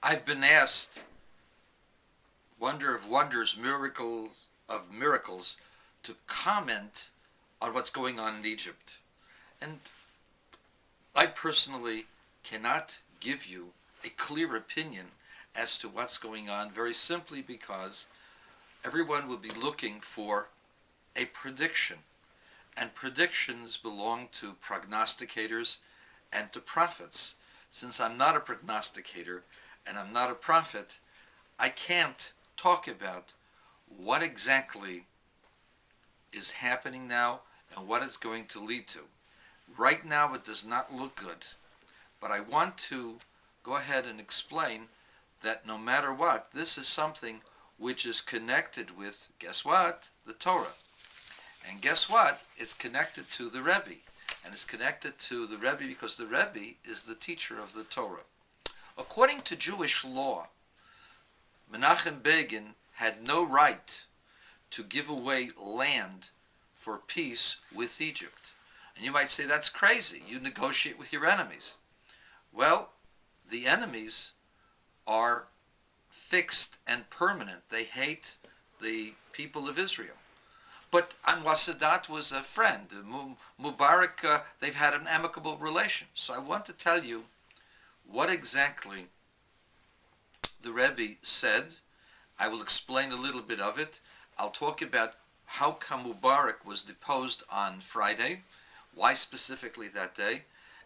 I've been asked, wonder of wonders, miracles of miracles, to comment on what's going on in Egypt. And I personally cannot give you a clear opinion as to what's going on, very simply because everyone will be looking for a prediction. And predictions belong to prognosticators and to prophets. Since I'm not a prognosticator and I'm not a prophet, I can't talk about what exactly is happening now and what it's going to lead to. Right now it does not look good, but I want to go ahead and explain that no matter what, this is something which is connected with, guess what? The Torah. And guess what? It's connected to the Rebbe. And it's connected to the Rebbe because the Rebbe is the teacher of the Torah. According to Jewish law, Menachem Begin had no right to give away land for peace with Egypt. And you might say, that's crazy. You negotiate with your enemies. Well, the enemies are fixed and permanent. They hate the people of Israel. But Anwar Sadat was a friend. Mubarak, they've had an amicable relation. So I want to tell you what exactly the Rebbe said. I will explain a little bit of it. I'll talk about how come Mubarak was deposed on Friday, why specifically that day,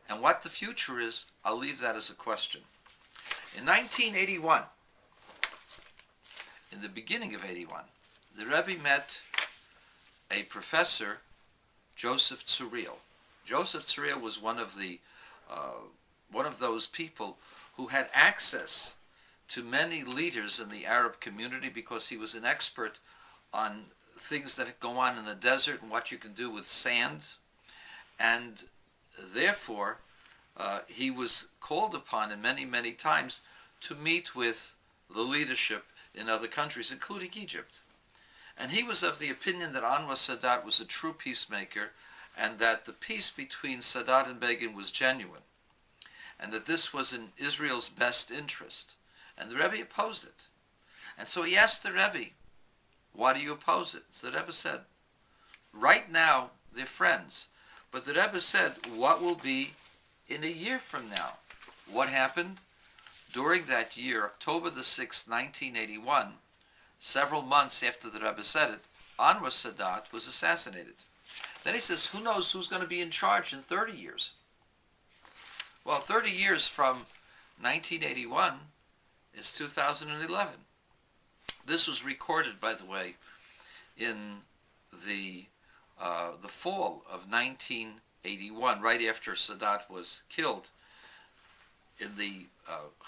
and what the future is. I'll leave that as a question. In 1981, in the beginning of 81, the Rebbe met a professor, Joseph Tzuriel. Joseph Tzuriel was one of those people who had access to many leaders in the Arab community because he was an expert on things that go on in the desert and what you can do with sand. And therefore, he was called upon in many, many times to meet with the leadership in other countries, including Egypt. And he was of the opinion that Anwar Sadat was a true peacemaker and that the peace between Sadat and Begin was genuine and that this was in Israel's best interest. And the Rebbe opposed it. And so he asked the Rebbe, why do you oppose it? So the Rebbe said, right now they're friends. But the Rebbe said, what will be in a year from now? What happened? During that year, October the 6th, 1981, several months after the Rebbe said it, Anwar Sadat was assassinated. Then he says, who knows who's going to be in charge in 30 years? Well, 30 years from 1981 is 2011. This was recorded, by the way, in the fall of 1981, right after Sadat was killed, in the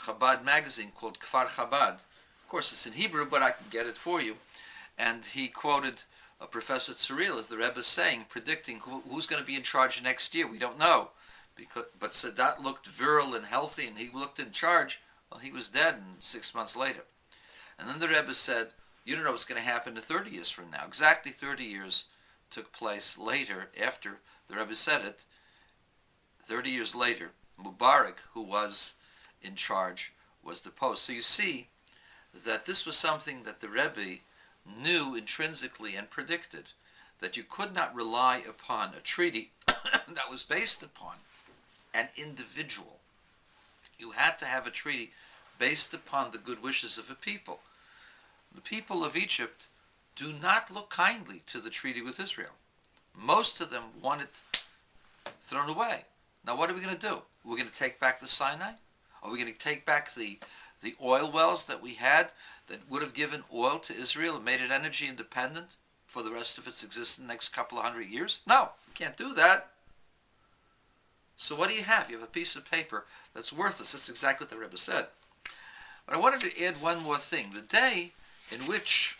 Chabad magazine called Kfar Chabad. Of course, it's in Hebrew, but I can get it for you. And he quoted Professor Tzuriel, as the Rebbe saying, predicting who's going to be in charge next year. We don't know. But Sadat looked virile and healthy, and he looked in charge. Well, he was dead 6 months later. And then the Rebbe said, you don't know what's going to happen in 30 years from now. Exactly 30 years took place later, after the Rebbe said it. 30 years later, Mubarak, who was in charge, was deposed. So you see that this was something that the Rebbe knew intrinsically and predicted, that you could not rely upon a treaty that was based upon an individual. You had to have a treaty based upon the good wishes of a people. The people of Egypt do not look kindly to the treaty with Israel. Most of them want it thrown away. Now what are we going to do? We're going to take back the Sinai? Are we going to take back the oil wells that we had that would have given oil to Israel and made it energy independent for the rest of its existence in the next couple of 100 years? No, you can't do that. So what do you have? You have a piece of paper that's worthless. That's exactly what the Rebbe said. But I wanted to add one more thing. The day in which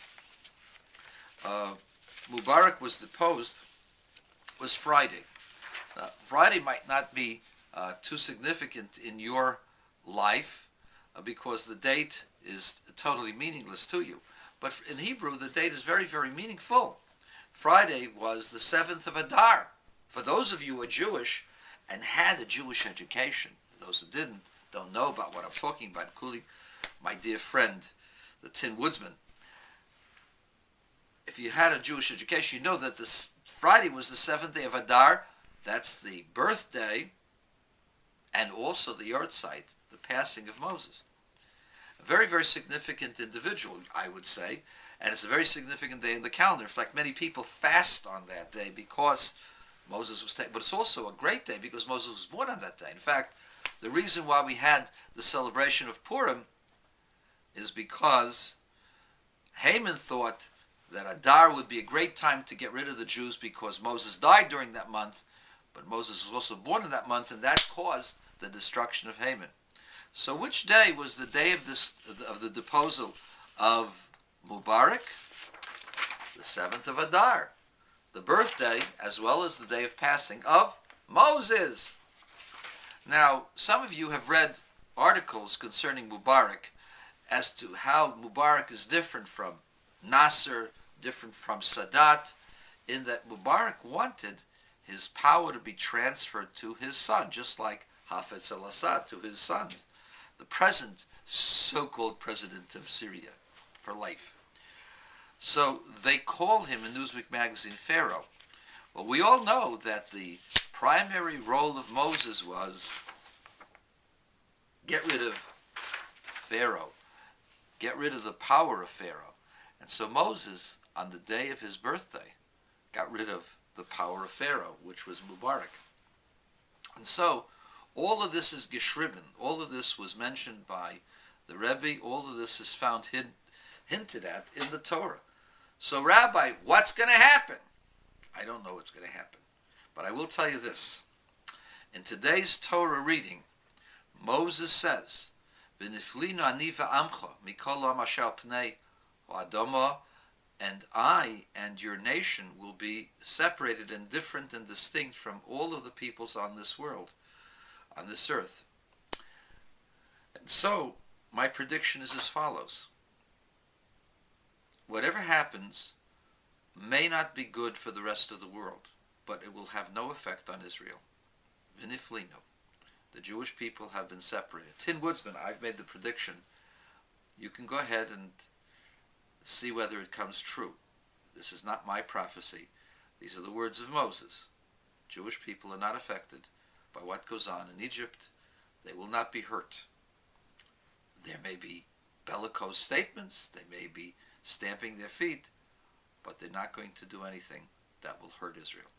Mubarak was deposed was Friday. Friday might not be too significant in your life because the date is totally meaningless to you. But in Hebrew, the date is very, very meaningful. Friday was the 7th of Adar. For those of you who are Jewish and had a Jewish education, those who didn't don't know about what I'm talking about, including my dear friend, the Tin Woodsman, if you had a Jewish education, you know that this Friday was the 7th day of Adar. That's the birthday and also the yahrzeit, the passing of Moses. A very, very significant individual, I would say, and it's a very significant day in the calendar. In fact, many people fast on that day because Moses was taken. But it's also a great day because Moses was born on that day. In fact, the reason why we had the celebration of Purim is because Haman thought that Adar would be a great time to get rid of the Jews because Moses died during that month, but Moses was also born in that month, and that caused the destruction of Haman. So which day was the day of the deposal of Mubarak? The 7th of Adar, the birthday as well as the day of passing of Moses. Now, some of you have read articles concerning Mubarak as to how Mubarak is different from Nasser, different from Sadat, in that Mubarak wanted his power to be transferred to his son, just like Hafez al-Assad to his sons, the present so-called president of Syria, for life. So they call him in Newsweek magazine Pharaoh. Well, we all know that the primary role of Moses was get rid of Pharaoh, get rid of the power of Pharaoh. And so Moses, on the day of his birthday, got rid of the power of Pharaoh, which was Mubarak. And so all of this is geschrieben. All of this was mentioned by the Rebbe. All of this is found hinted at in the Torah. So, Rabbi, what's going to happen? I don't know what's going to happen. But I will tell you this. In today's Torah reading, Moses says, V'niflinu ani v'amcha mikol ha'am asher al pnei ha'adama, and I and your nation will be separated and different and distinct from all of the peoples on this world, on this earth. And so, my prediction is as follows. Whatever happens may not be good for the rest of the world, but it will have no effect on Israel. V'niflinu. The Jewish people have been separated. Tin Woodsman, I've made the prediction. You can go ahead and see whether it comes true. This is not my prophecy. These are the words of Moses. Jewish people are not affected by what goes on in Egypt. They will not be hurt. There may be bellicose statements. They may be stamping their feet, but they're not going to do anything that will hurt Israel.